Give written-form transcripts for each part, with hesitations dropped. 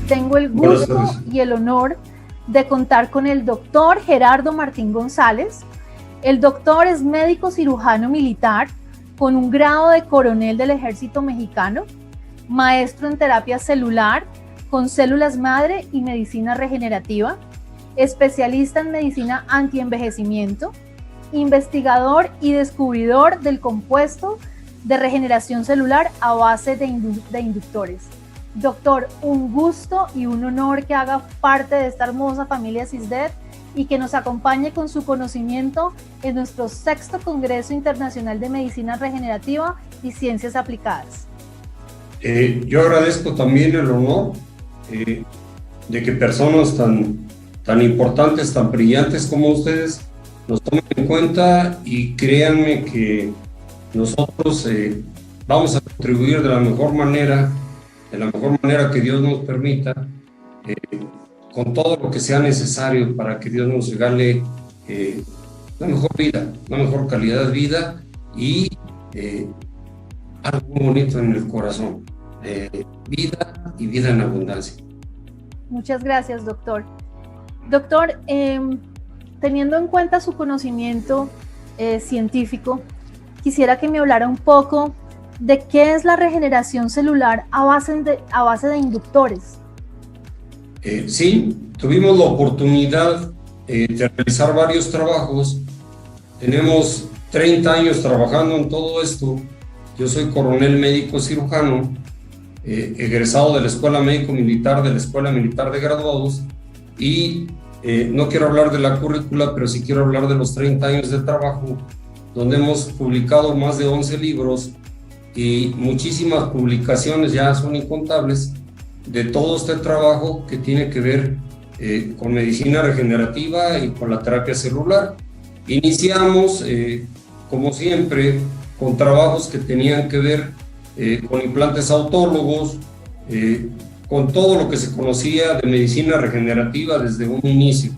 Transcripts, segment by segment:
Tengo el gusto y el honor de contar con el doctor Gerardo Martín González. El doctor es médico cirujano militar con un grado de coronel del Ejército Mexicano, maestro en terapia celular con células madre y medicina regenerativa, especialista en medicina antienvejecimiento, investigador y descubridor del compuesto de regeneración celular a base de inductores. Doctor, un gusto y un honor que haga parte de esta hermosa familia CISDED y que nos acompañe con su conocimiento en nuestro 6º Congreso Internacional de Medicina Regenerativa y Ciencias Aplicadas. Yo agradezco también el honor de que personas tan importantes, tan brillantes como ustedes nos tomen en cuenta, y créanme que nosotros vamos a contribuir de la mejor manera que Dios nos permita, con todo lo que sea necesario para que Dios nos regale la mejor vida, la mejor calidad de vida y algo muy bonito en el corazón, vida y vida en abundancia. Muchas gracias, doctor. Doctor, teniendo en cuenta su conocimiento científico, quisiera que me hablara un poco de qué es la regeneración celular a base de inductores. Sí, tuvimos la oportunidad de realizar varios trabajos. Tenemos 30 años trabajando en todo esto. Yo soy coronel médico cirujano, egresado de la Escuela Médico Militar, de la Escuela Militar de Graduados, y no quiero hablar de la currícula, pero sí quiero hablar de los 30 años de trabajo, donde hemos publicado más de 11 libros y muchísimas publicaciones, ya son incontables, de todo este trabajo que tiene que ver con medicina regenerativa y con la terapia celular. Iniciamos, como siempre, con trabajos que tenían que ver con implantes autólogos, con todo lo que se conocía de medicina regenerativa desde un inicio.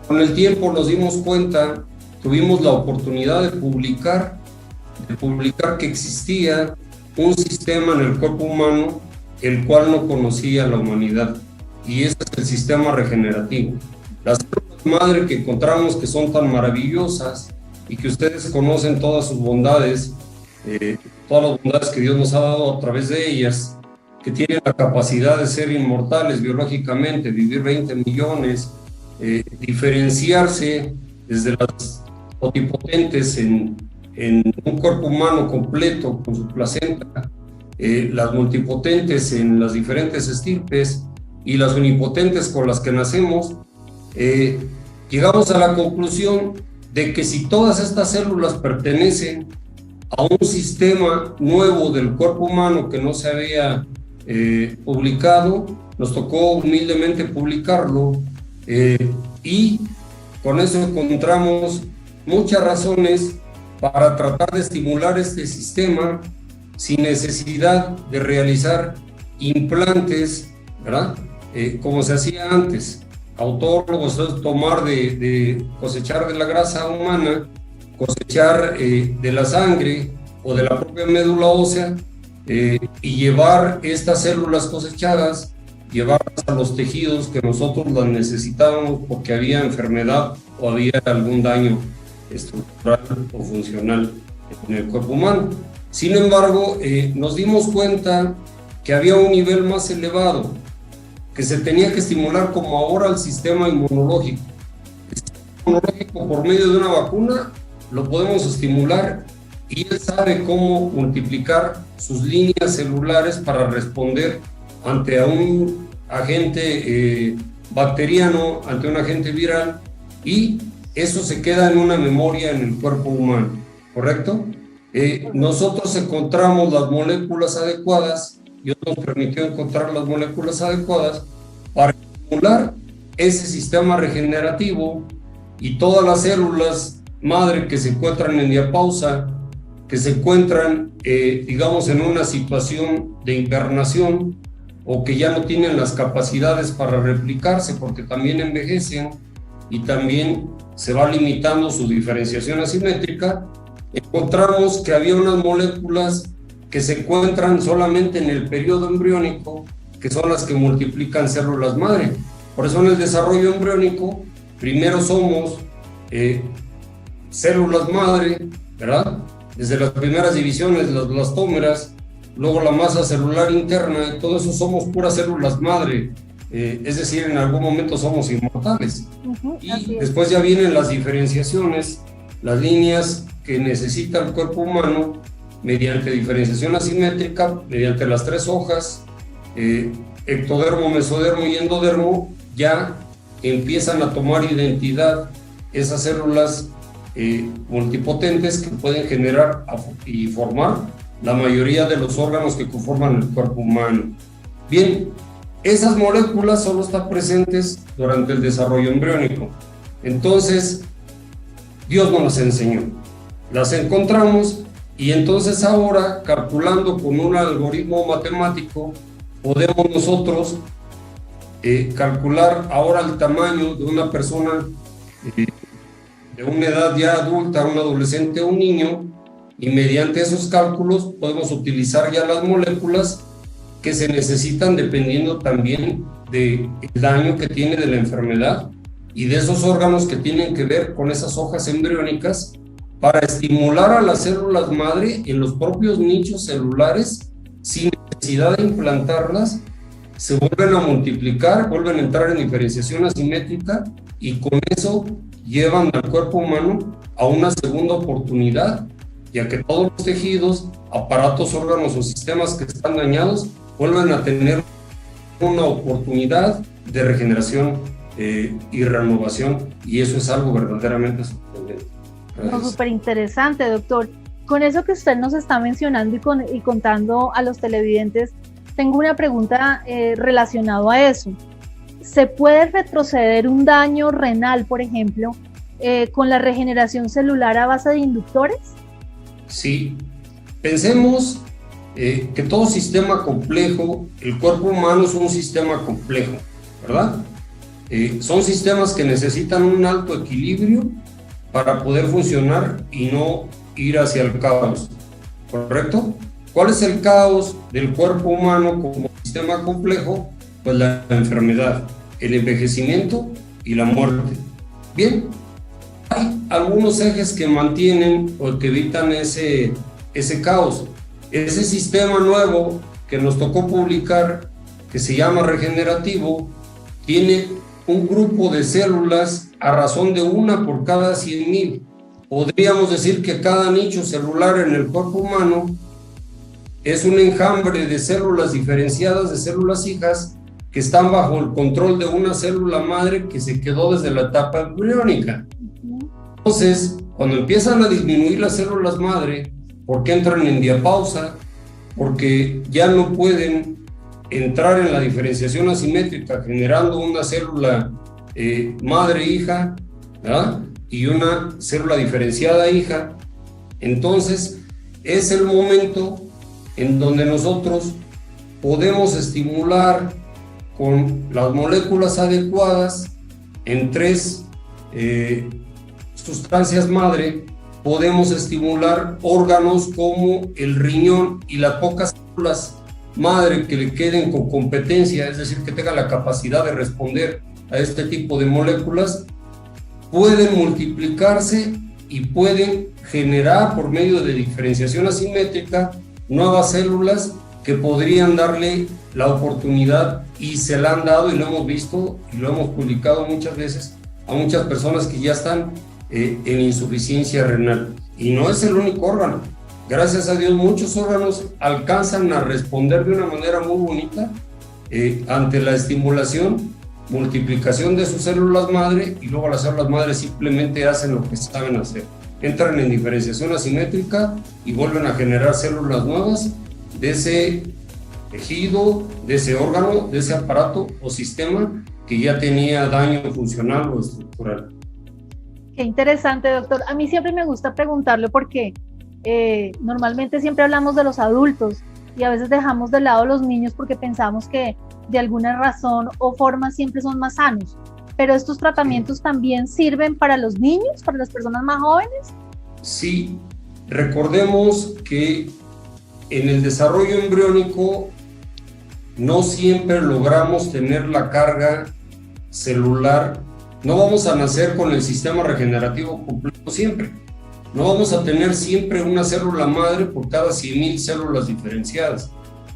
Con el tiempo nos dimos cuenta, tuvimos la oportunidad de publicar que existía un sistema en el cuerpo humano el cual no conocía la humanidad, y ese es el sistema regenerativo. Las células madre que encontramos, que son tan maravillosas y que ustedes conocen todas sus bondades, todas las bondades que Dios nos ha dado a través de ellas, que tienen la capacidad de ser inmortales biológicamente, vivir 20 millones, diferenciarse desde las totipotentes en un cuerpo humano completo con su placenta, las multipotentes en las diferentes estirpes y las unipotentes con las que nacemos. Llegamos a la conclusión de que si todas estas células pertenecen a un sistema nuevo del cuerpo humano que no se había publicado, nos tocó humildemente publicarlo, y con eso encontramos muchas razones para tratar de estimular este sistema sin necesidad de realizar implantes, ¿verdad? Como se hacía antes, autólogos, tomar cosechar de la grasa humana, cosechar de la sangre o de la propia médula ósea, y llevar estas células cosechadas, llevarlas a los tejidos que nosotros las necesitábamos porque había enfermedad o había algún daño estructural o funcional en el cuerpo humano. Sin embargo, nos dimos cuenta que había un nivel más elevado, que se tenía que estimular como ahora el sistema inmunológico. El sistema inmunológico, por medio de una vacuna, lo podemos estimular, y él sabe cómo multiplicar sus líneas celulares para responder ante un agente bacteriano, ante un agente viral, y eso se queda en una memoria en el cuerpo humano, ¿correcto? Nosotros encontramos las moléculas adecuadas, Dios nos permitió encontrar las moléculas adecuadas para estimular ese sistema regenerativo, y todas las células madre que se encuentran en diapausa, que se encuentran, digamos, en una situación de invernación, o que ya no tienen las capacidades para replicarse porque también envejecen, y también se va limitando su diferenciación asimétrica, encontramos que había unas moléculas que se encuentran solamente en el periodo embriónico, que son las que multiplican células madre. Por eso en el desarrollo embriónico, primero somos células madre, ¿verdad? Desde las primeras divisiones, las blastómeras, luego la masa celular interna, y todo eso somos puras células madre, es decir, en algún momento somos inmortales. Y después ya vienen las diferenciaciones, las líneas que necesita el cuerpo humano mediante diferenciación asimétrica, mediante las 3 hojas, ectodermo, mesodermo y endodermo, ya empiezan a tomar identidad esas células multipotentes que pueden generar y formar la mayoría de los órganos que conforman el cuerpo humano. Bien, esas moléculas solo están presentes durante el desarrollo embriónico. Entonces, Dios nos las enseñó. Las encontramos y entonces ahora, calculando con un algoritmo matemático, podemos nosotros calcular ahora el tamaño de una persona de una edad ya adulta, un adolescente o un niño, y mediante esos cálculos podemos utilizar ya las moléculas que se necesitan dependiendo también del daño que tiene de la enfermedad y de esos órganos que tienen que ver con esas hojas embriónicas para estimular a las células madre en los propios nichos celulares sin necesidad de implantarlas, se vuelven a multiplicar, vuelven a entrar en diferenciación asimétrica y con eso llevan al cuerpo humano a una segunda oportunidad, ya que todos los tejidos, aparatos, órganos o sistemas que están dañados vuelven a tener una oportunidad de regeneración y renovación, y eso es algo verdaderamente sorprendente. Súper interesante, doctor. Con eso que usted nos está mencionando y contando a los televidentes, tengo una pregunta relacionada a eso. ¿Se puede retroceder un daño renal, por ejemplo, con la regeneración celular a base de inductores? Sí. Pensemos que todo sistema complejo, el cuerpo humano es un sistema complejo, ¿verdad? Son sistemas que necesitan un alto equilibrio para poder funcionar y no ir hacia el caos, ¿correcto? ¿Cuál es el caos del cuerpo humano como sistema complejo? Pues la enfermedad, el envejecimiento y la muerte. Bien, hay algunos ejes que mantienen o que evitan ese caos. Ese sistema nuevo que nos tocó publicar, que se llama regenerativo, tiene un grupo de células a razón de 1 por cada 100,000. Podríamos decir que cada nicho celular en el cuerpo humano es un enjambre de células diferenciadas, de células hijas, que están bajo el control de una célula madre que se quedó desde la etapa embriónica. Entonces, cuando empiezan a disminuir las células madre, porque entran en diapausa, porque ya no pueden entrar en la diferenciación asimétrica generando una célula madre-hija, ¿verdad? Y una célula diferenciada hija, entonces es el momento en donde nosotros podemos estimular con las moléculas adecuadas en 3 sustancias madre, podemos estimular órganos como el riñón y las pocas células madre que le queden con competencia, es decir, que tengan la capacidad de responder a este tipo de moléculas, pueden multiplicarse y pueden generar por medio de diferenciación asimétrica nuevas células que podrían darle la oportunidad, y se la han dado y lo hemos visto y lo hemos publicado muchas veces, a muchas personas que ya están en insuficiencia renal. Y no es el único órgano. Gracias a Dios, muchos órganos alcanzan a responder de una manera muy bonita ante la estimulación, multiplicación de sus células madre, y luego las células madre simplemente hacen lo que saben hacer. Entran en diferenciación asimétrica y vuelven a generar células nuevas de ese tejido, de ese órgano, de ese aparato o sistema que ya tenía daño funcional o estructural. Qué interesante, doctor. A mí siempre me gusta preguntarlo porque normalmente siempre hablamos de los adultos y a veces dejamos de lado los niños porque pensamos que de alguna razón o forma siempre son más sanos. pero estos tratamientos también sirven para los niños, para las personas más jóvenes. Sí, recordemos que en el desarrollo embriónico no siempre logramos tener la carga celular. No vamos a nacer con el sistema regenerativo completo siempre. No vamos a tener siempre una célula madre por cada 100,000 células diferenciadas.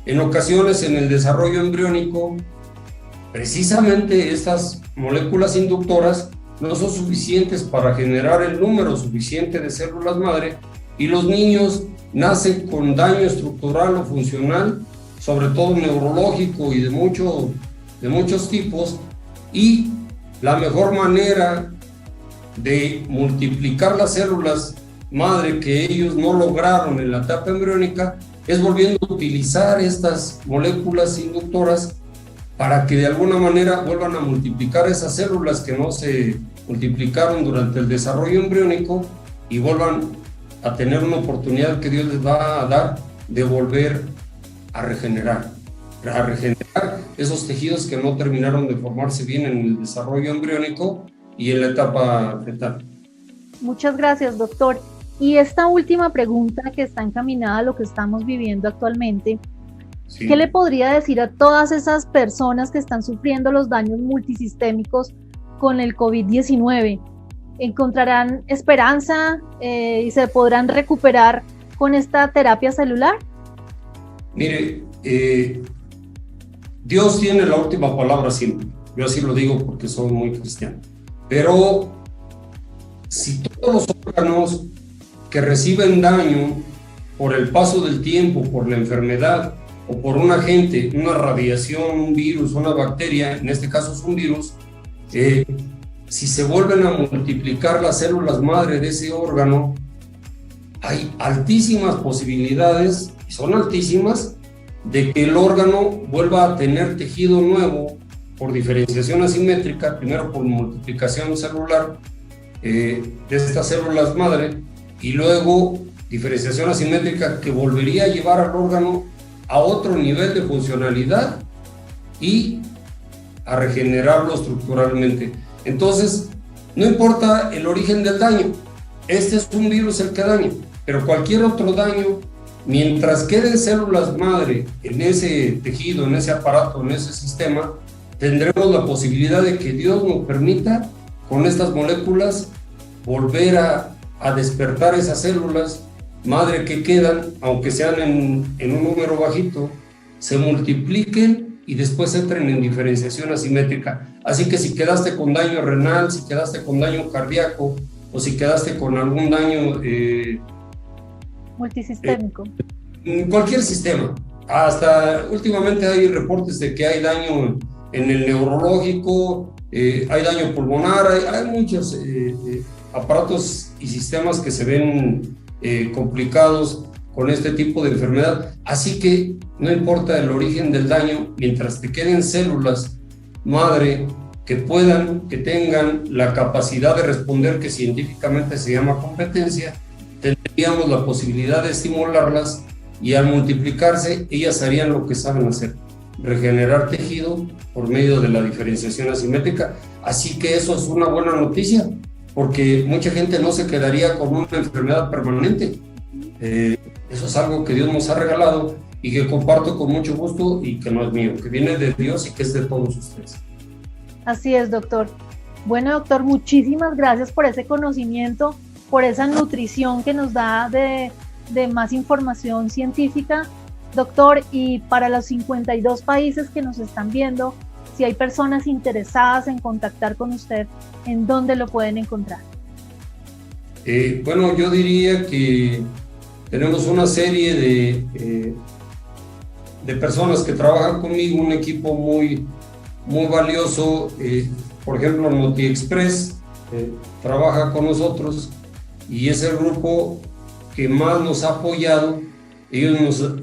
En ocasiones, en el desarrollo embriónico, precisamente estas moléculas inductoras no son suficientes para generar el número suficiente de células madre y los niños nacen con daño estructural o funcional, sobre todo neurológico y de muchos tipos, y la mejor manera de multiplicar las células madre que ellos no lograron en la etapa embriónica es volviendo a utilizar estas moléculas inductoras para que de alguna manera vuelvan a multiplicar esas células que no se multiplicaron durante el desarrollo embriónico y vuelvan a tener una oportunidad que Dios les va a dar de volver a regenerar esos tejidos que no terminaron de formarse bien en el desarrollo embriónico y en la etapa fetal. Muchas gracias, doctor. Y esta última pregunta que está encaminada a lo que estamos viviendo actualmente, sí. ¿Qué le podría decir a todas esas personas que están sufriendo los daños multisistémicos con el COVID-19? ¿Encontrarán esperanza y se podrán recuperar con esta terapia celular? Mire, Dios tiene la última palabra siempre. Yo así lo digo porque soy muy cristiano. Pero si todos los órganos que reciben daño por el paso del tiempo, por la enfermedad o por un agente, una radiación, un virus, una bacteria, en este caso es un virus, si se vuelven a multiplicar las células madre de ese órgano, hay altísimas posibilidades, y son altísimas, de que el órgano vuelva a tener tejido nuevo por diferenciación asimétrica, primero por multiplicación celular de estas células madre, y luego diferenciación asimétrica que volvería a llevar al órgano a otro nivel de funcionalidad y a regenerarlo estructuralmente. Entonces, no importa el origen del daño, este es un virus el que daña, pero cualquier otro daño, mientras queden células madre en ese tejido, en ese aparato, en ese sistema, tendremos la posibilidad de que Dios nos permita, con estas moléculas, volver a despertar esas células madre que quedan, aunque sean en un número bajito, se multipliquen y después entren en diferenciación asimétrica. Así que si quedaste con daño renal, si quedaste con daño cardíaco o si quedaste con algún daño multisistémico, en cualquier sistema, hasta últimamente hay reportes de que hay daño en el neurológico, hay daño pulmonar, hay muchos aparatos y sistemas que se ven complicados con este tipo de enfermedad. Así que no importa el origen del daño, mientras te queden células madre que tengan la capacidad de responder, que científicamente se llama competencia, tendríamos la posibilidad de estimularlas y al multiplicarse ellas harían lo que saben hacer, regenerar tejido por medio de la diferenciación asimétrica. Así que eso es una buena noticia, porque mucha gente no se quedaría con una enfermedad permanente. Eso es algo que Dios nos ha regalado y que comparto con mucho gusto y que no es mío, que viene de Dios y que es de todos ustedes. Así es, doctor. Bueno, doctor, muchísimas gracias por ese conocimiento, por esa nutrición que nos da de más información científica, doctor. Y para los 52 países que nos están viendo, si hay personas interesadas en contactar con usted, ¿en dónde lo pueden encontrar? Bueno, yo diría que tenemos una serie de personas que trabajan conmigo, un equipo muy valioso. Por ejemplo, NotiExpress trabaja con nosotros y es el grupo que más nos ha apoyado. Ellos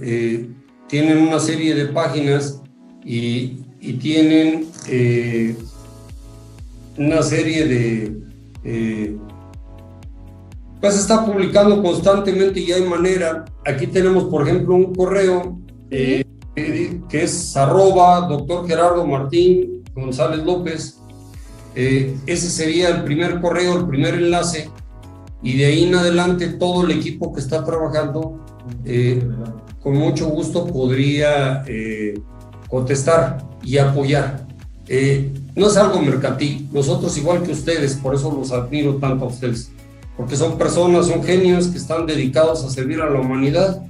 tienen una serie de páginas y tienen una serie de pues está publicando constantemente y hay manera. Aquí tenemos, por ejemplo, un correo que es @Dr. Gerardo Martín González López. Ese sería el primer correo, el primer enlace, y de ahí en adelante todo el equipo que está trabajando con mucho gusto podría contestar y apoyar. No es algo mercantil, nosotros igual que ustedes, por eso los admiro tanto a ustedes, porque son personas, son genios que están dedicados a servir a la humanidad,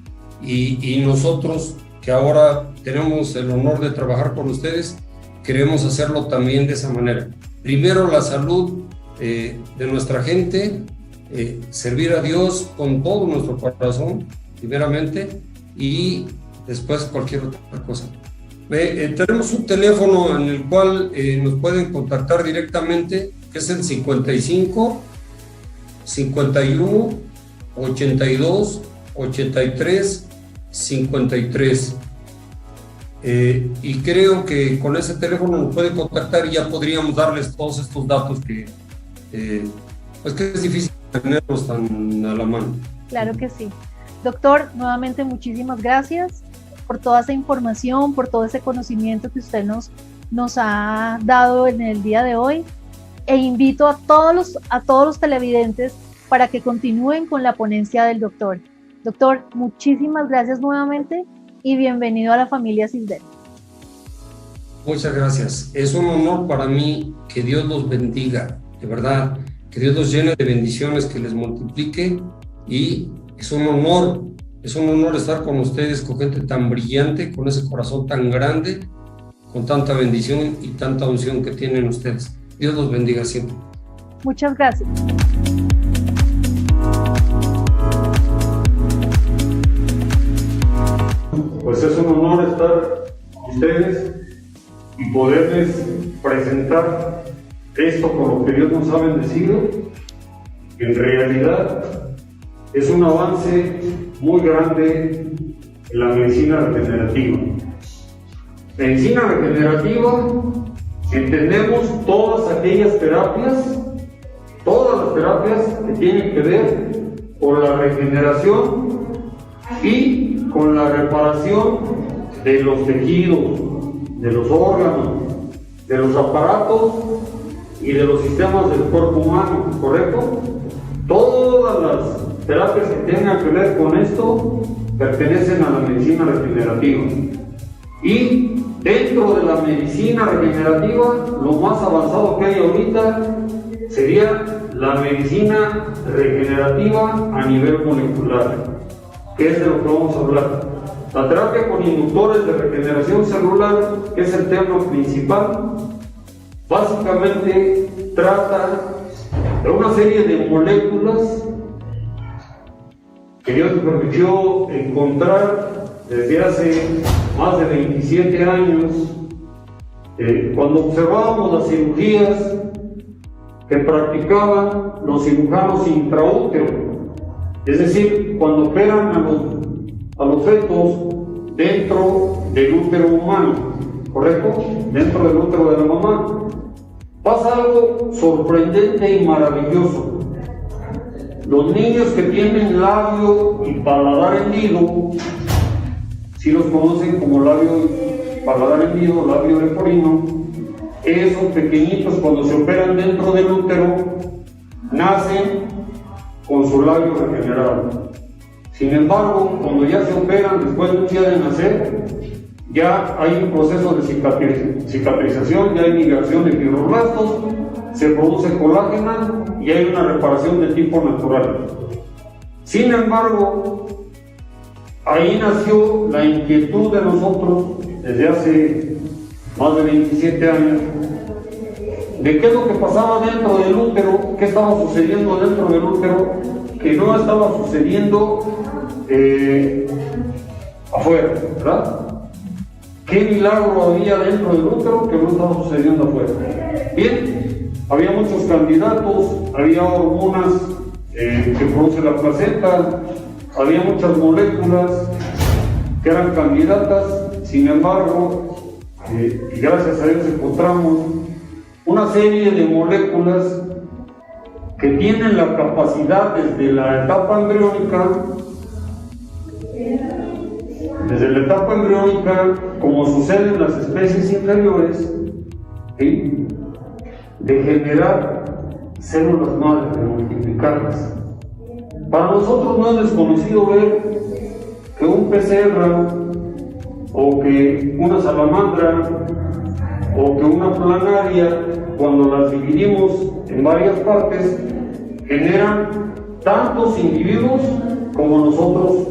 y nosotros que ahora tenemos el honor de trabajar con ustedes, queremos hacerlo también de esa manera. Primero la salud de nuestra gente, servir a Dios con todo nuestro corazón, primeramente, y después cualquier otra cosa. Tenemos un teléfono en el cual nos pueden contactar directamente, que es el 55 51 82 83 53. Y creo que con ese teléfono nos pueden contactar y ya podríamos darles todos estos datos que pues que es difícil tenerlos tan a la mano. Claro que sí. Doctor, nuevamente muchísimas gracias por toda esa información, por todo ese conocimiento que usted nos ha dado en el día de hoy, e invito a todos los televidentes para que continúen con la ponencia del doctor. Doctor, muchísimas gracias nuevamente y bienvenido a la familia Cisdel. Muchas gracias. Es un honor para mí. Que Dios los bendiga, de verdad. Que Dios los llene de bendiciones, que les multiplique, y es un honor estar con ustedes, con gente tan brillante, con ese corazón tan grande, con tanta bendición y tanta unción que tienen ustedes. Dios los bendiga siempre. Muchas gracias. Pues es un honor estar con ustedes y poderles presentar esto con lo que Dios nos ha bendecido. En realidad es un avance muy grande en la medicina regenerativa. Medicina regenerativa, entendemos todas aquellas terapias, todas las terapias que tienen que ver con la regeneración y con la reparación de los tejidos, de los órganos, de los aparatos y de los sistemas del cuerpo humano, ¿correcto? Todas las terapias que tengan que ver con esto pertenecen a la medicina regenerativa. Y dentro de la medicina regenerativa, lo más avanzado que hay ahorita sería la medicina regenerativa a nivel molecular, que es de lo que vamos a hablar. La terapia con inductores de regeneración celular, que es el tema principal, básicamente trata de una serie de moléculas que Dios me permitió encontrar desde hace más de 27 años, cuando observábamos las cirugías que practicaban los cirujanos intraútero, es decir, cuando operan a los fetos dentro del útero humano, ¿correcto? Dentro del útero de la mamá. Pasa algo sorprendente y maravilloso. Los niños que tienen labio y paladar hendido, si los conocen como labio y paladar hendido, labio leporino, esos pequeñitos cuando se operan dentro del útero, nacen con su labio regenerado. Sin embargo, cuando ya se operan después de un día de nacer, ya hay un proceso de cicatrización, ya hay migración de fibroblastos, se produce colágeno y hay una reparación de tipo natural. Sin embargo, ahí nació la inquietud de nosotros desde hace más de 27 años de qué es lo que pasaba dentro del útero, qué estaba sucediendo dentro del útero que no estaba sucediendo afuera, ¿verdad? ¿Qué milagro había dentro del útero que no estaba sucediendo afuera? Bien, había muchos candidatos, había hormonas que produce la placenta, había muchas moléculas que eran candidatas. Sin embargo, y gracias a Dios encontramos una serie de moléculas que tienen la capacidad desde la etapa embriónica, como sucede en las especies inferiores, ¿sí?, de generar células madre, de multiplicarlas. Para nosotros no es desconocido ver que un pez cebra, o que una salamandra, o que una planaria, cuando las dividimos en varias partes, generan tantos individuos como nosotros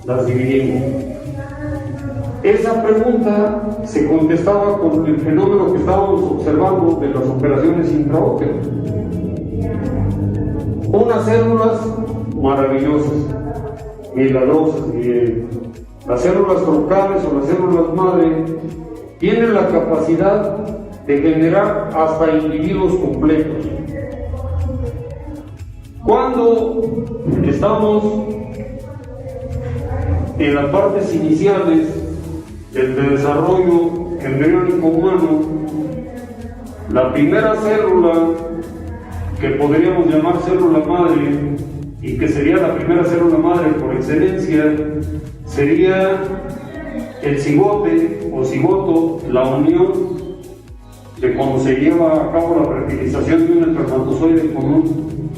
las dividimos. Esa pregunta se contestaba con el fenómeno que estábamos observando de las operaciones intraóculas. Unas células maravillosas, milagrosas, y las células troncales o las células madre tienen la capacidad de generar hasta individuos completos. Cuando estamos en las partes iniciales del desarrollo embriónico humano, la primera célula que podríamos llamar célula madre, y que sería la primera célula madre por excelencia, sería el cigote o cigoto, la unión de cuando se lleva a cabo la fertilización de un espermatozoide con un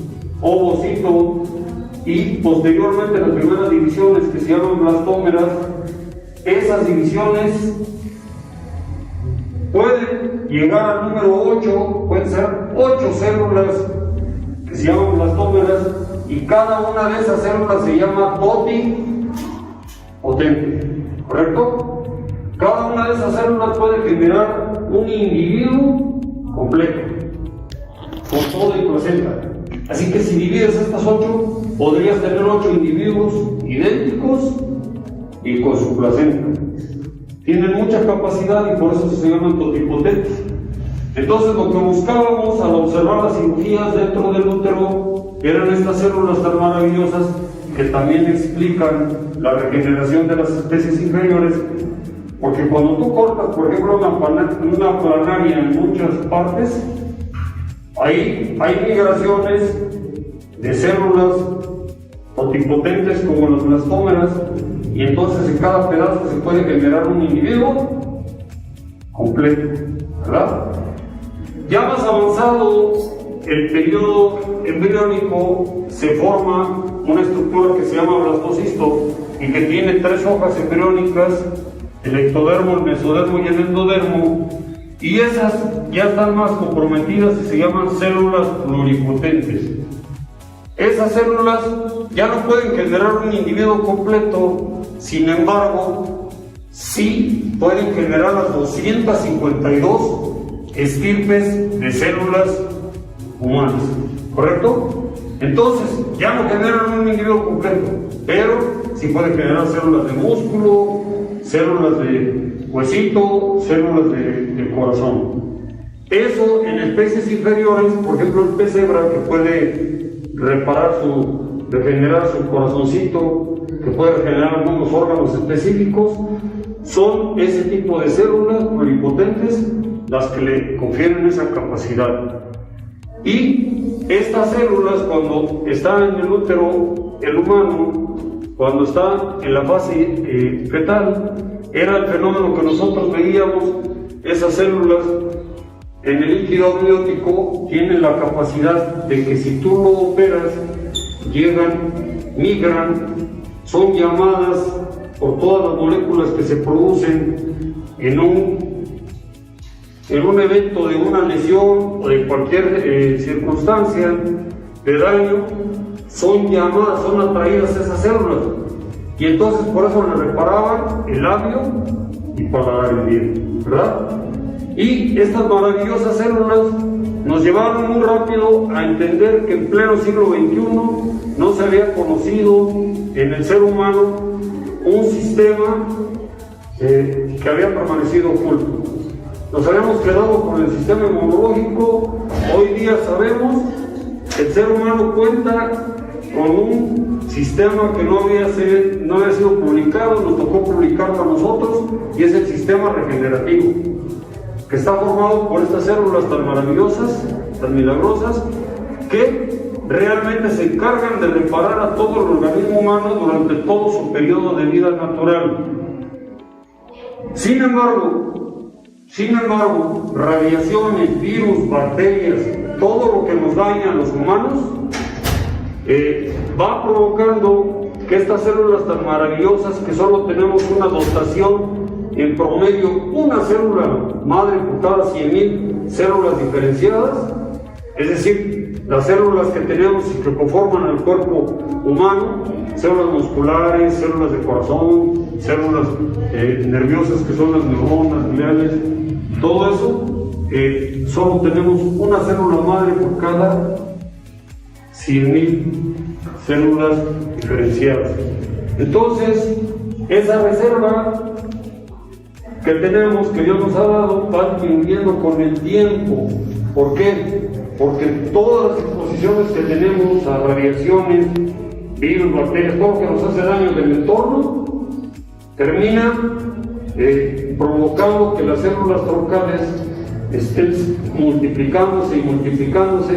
ovocito, y posteriormente las primeras divisiones que se llaman blastómeras. Esas divisiones pueden llegar al número 8, pueden ser 8 células que se llaman blastómeras, y cada una de esas células se llama totipotente, ¿correcto? Cada una de esas células puede generar un individuo completo, con todo y placenta. Así que si divides estas 8, podrías tener 8 individuos idénticos y con su placenta. Tienen mucha capacidad y por eso se llaman totipotentes. Entonces lo que buscábamos al observar las cirugías dentro del útero eran estas células tan maravillosas que también explican la regeneración de las especies inferiores, porque cuando tú cortas, por ejemplo, una planaria en muchas partes, ahí hay migraciones de células totipotentes como las blastómeras, y entonces en cada pedazo se puede generar un individuo completo, ¿verdad? Ya más avanzado el periodo embriónico, se forma una estructura que se llama blastocisto y que tiene 3 hojas embriónicas, el ectodermo, el mesodermo y el endodermo, y esas ya están más comprometidas y se llaman células pluripotentes. Esas células ya no pueden generar un individuo completo, sin embargo, sí pueden generar las 252 estirpes de células humanas, ¿correcto? Entonces, ya no generan un individuo completo, pero sí pueden generar células de músculo, células de huesito, células de corazón. Eso en especies inferiores, por ejemplo el pez cebra, que puede regenerar su corazoncito, que puede regenerar algunos órganos específicos, son ese tipo de células pluripotentes las que le confieren esa capacidad. Y estas células, cuando están en el útero, el humano, cuando está en la fase fetal, era el fenómeno que nosotros veíamos. Esas células en el líquido amniótico tienen la capacidad de que si tú lo operas, llegan, migran, son llamadas por todas las moléculas que se producen en un evento de una lesión o de cualquier circunstancia de daño, son llamadas, son atraídas a esas células, y entonces por eso le reparaban el labio y paladar el diente, ¿verdad? Y estas maravillosas células nos llevaron muy rápido a entender que en pleno siglo XXI no se había conocido en el ser humano un sistema que había permanecido oculto. Nos habíamos quedado con el sistema inmunológico. Hoy día sabemos que el ser humano cuenta con un sistema que no había sido publicado, nos tocó publicarlo a nosotros, y es el sistema regenerativo, que está formado por estas células tan maravillosas, tan milagrosas, que realmente se encargan de reparar a todo el organismo humano durante todo su periodo de vida natural. Sin embargo, Sin embargo, radiaciones, virus, bacterias, todo lo que nos daña a los humanos, va provocando que estas células tan maravillosas, que solo tenemos una dotación en promedio, una célula madre por cada 100.000 células diferenciadas, es decir, las células que tenemos y que conforman el cuerpo humano, células musculares, células de corazón, células nerviosas que son las neuronas, gliales, todo eso, solo tenemos una célula madre por cada 100.000 células diferenciadas. Entonces, esa reserva que tenemos, que Dios nos ha dado, va disminuyendo con el tiempo. ¿Por qué? Porque todas las exposiciones que tenemos a radiaciones, virus, bacterias, todo lo que nos hace daño del entorno, termina provocando que las células troncales estén multiplicándose y multiplicándose.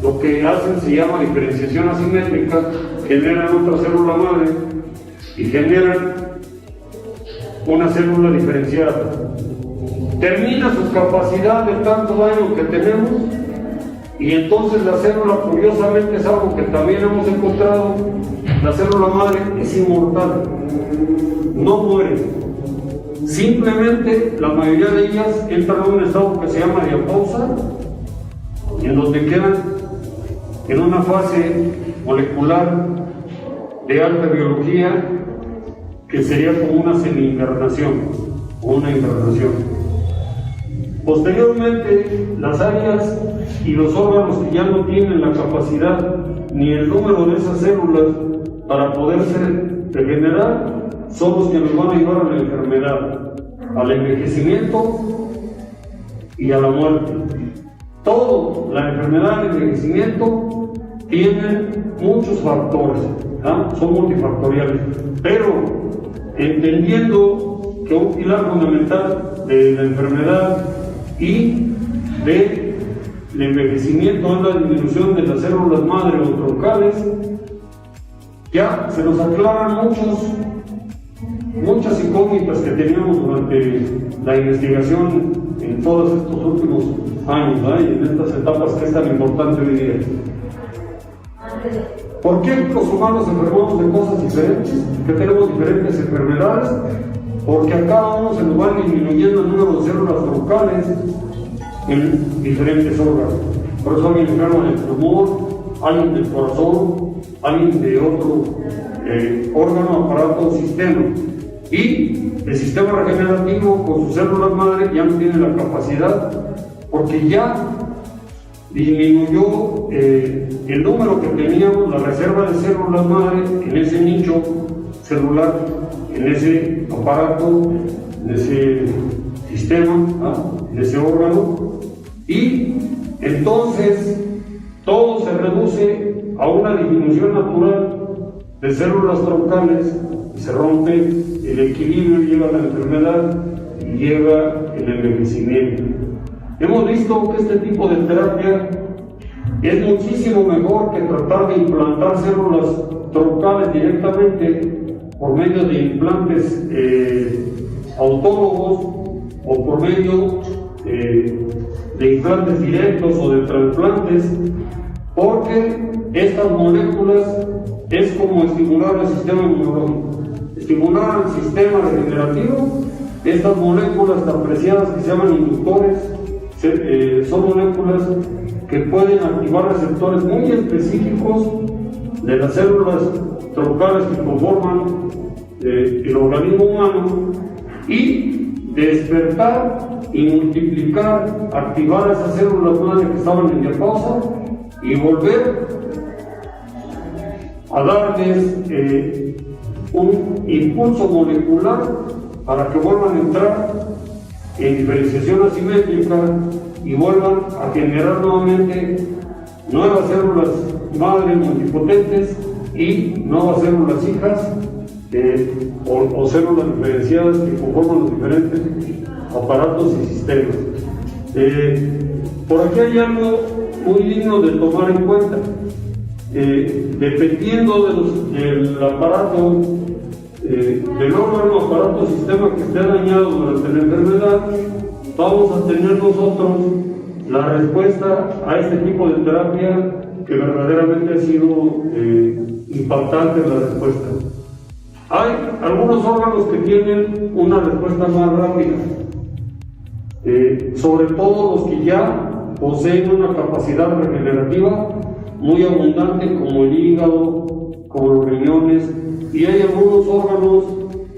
Lo que hacen se llama diferenciación asimétrica, generan otra célula madre y generan una célula diferenciada. Termina su capacidad de tanto daño que tenemos, y entonces la célula, curiosamente, es algo que también hemos encontrado, la célula madre es inmortal, no muere. Simplemente la mayoría de ellas entran en un estado que se llama diapausa, en donde quedan en una fase molecular de alta biología, que sería como una semi-invernación o una invernación. Posteriormente, las áreas y los órganos que ya no tienen la capacidad ni el número de esas células para poderse regenerar son los que nos van a llevar a la enfermedad, al envejecimiento y a la muerte. Todo, la enfermedad y el envejecimiento, tienen muchos factores, son multifactoriales, pero entendiendo que un pilar fundamental de la enfermedad y del envejecimiento es la disminución de las células madre o troncales, ya se nos aclaran muchas incógnitas que teníamos durante la investigación en todos estos últimos años, y en estas etapas que es tan importante hoy día. ¿Por qué los humanos enfermamos de cosas diferentes? ¿Que tenemos diferentes enfermedades? Porque a cada uno se nos va disminuyendo el número de células troncales en diferentes órganos. Por eso alguien enferma del pulmón, alguien del corazón, alguien de otro órgano, aparato o sistema. Y el sistema regenerativo con sus células madre ya no tiene la capacidad, porque ya disminuyó el número que teníamos, la reserva de células madre en ese nicho celular, en ese aparato, en ese sistema, en ese órgano, y entonces todo se reduce a una disminución natural de células troncales, y se rompe el equilibrio, llega la enfermedad y llega el envejecimiento. Hemos visto que este tipo de terapia es muchísimo mejor que tratar de implantar células troncales directamente por medio de implantes autólogos o por medio de implantes directos o de trasplantes, porque estas moléculas es como estimular el sistema inmunológico, estimular el sistema regenerativo. Estas moléculas tan preciadas que se llaman inductores son moléculas que pueden activar receptores muy específicos de las células troncales que conforman el organismo humano, y despertar y multiplicar, activar esas células madre que estaban en diapausa y volver a darles un impulso molecular para que vuelvan a entrar en diferenciación asimétrica y vuelvan a generar nuevamente nuevas células madre multipotentes y nuevas células hijas o células diferenciadas que conforman los diferentes aparatos y sistemas. Por aquí hay algo muy digno de tomar en cuenta. Dependiendo del aparato, del órgano, aparato o sistema que esté dañado durante la enfermedad, vamos a tener nosotros la respuesta a este tipo de terapia que verdaderamente ha sido impactante la respuesta. Hay algunos órganos que tienen una respuesta más rápida, sobre todo los que ya poseen una capacidad regenerativa muy abundante, como el hígado, como los riñones, y hay algunos órganos,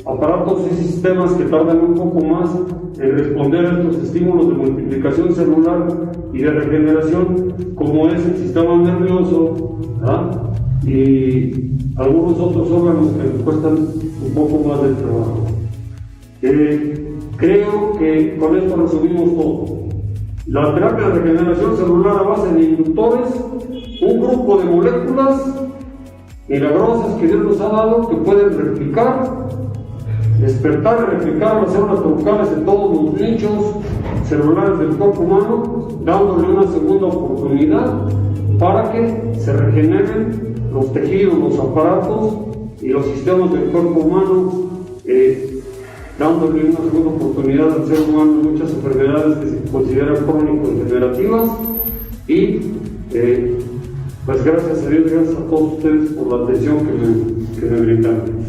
aparatos y sistemas que tardan un poco más en responder a estos estímulos de multiplicación celular y de regeneración, como es el sistema nervioso, ¿verdad? Y algunos otros órganos que nos cuestan un poco más de trabajo. Creo que con esto resumimos todo. La terapia de regeneración celular a base de inductores, un grupo de moléculas milagrosas que Dios nos ha dado que pueden replicar, despertar y replicar las células troncales en todos los nichos celulares del cuerpo humano, dándole una segunda oportunidad para que se regeneren los tejidos, los aparatos y los sistemas del cuerpo humano, dándole una segunda oportunidad al ser humano en muchas enfermedades que se consideran crónico-degenerativas. Y pues gracias a Dios, gracias a todos ustedes por la atención que me brindaron.